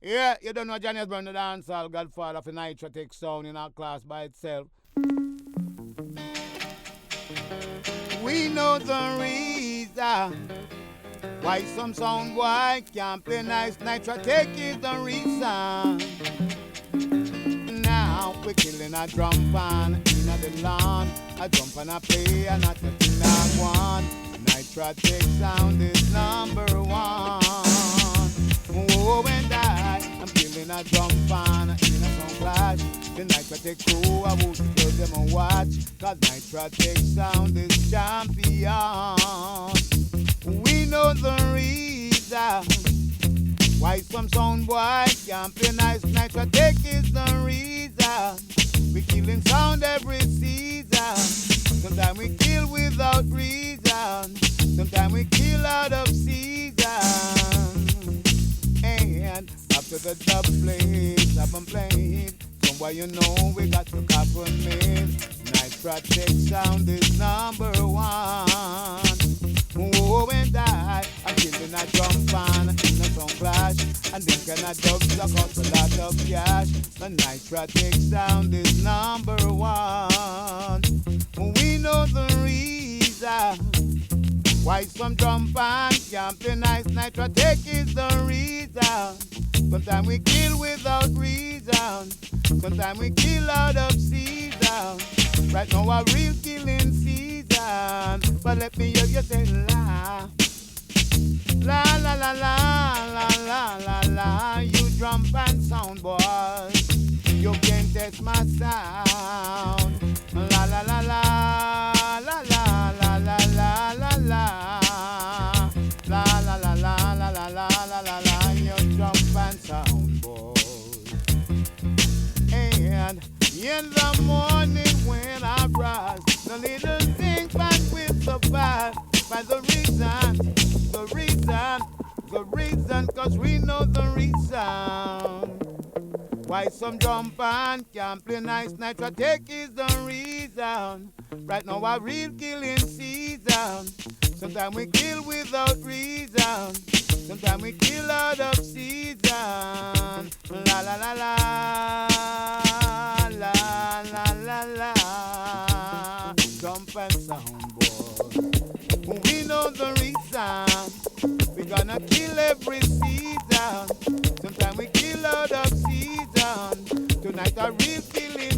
Yeah, you don't know Johnny Osbourne, the dancehall godfather for NitraTek Sound in our class by itself. We know the reason why some sound boy can't play nice. NitraTek is the reason. Now we're killing a drum pan in the lawn. A drum pan a play and not a thing that one. NitraTek Sound is number one. Oh, and I'm killing a drum pan in a sound clash. The NitraTek crew, I will tell them a watch. Cause NitraTek Sound is champion. We know the reason why some sound boy can't play nice. NitraTek is the reason. We killing sound every season. Sometimes we kill without reason. Sometimes we kill out of season. And after the Dubplate, I've been playing. Somewhere you know we got to cop and make. NitraTek Sound is number one. Oh, and I'm killing a drum pan in a sound clash. And then can a dub suck out a lot of cash. The NitraTek Sound is number one. We know the reason why some drum pan can't play nice. NitraTek is the reason. Sometimes we kill without reason. Sometimes we kill out of season. Right now a real killing season. But let me hear you say la. La la la la la la la la. You drum and sound boys, you can't test my sound. La la la la la la la la la la la. La la la la la la la la la la. You drum and sound boys. And in the morning when I rise, the little things back with the bad. By the reason, cause we know the reason why some drum pan can't play nice. NitraTek is the reason. Right now a real killing season. Sometimes we kill without reason. Sometimes we kill out of season. La la la la la la la la. Drum and sound boy. We know the reason. We gonna kill every season. Sometimes we kill out of season. Tonight a real killing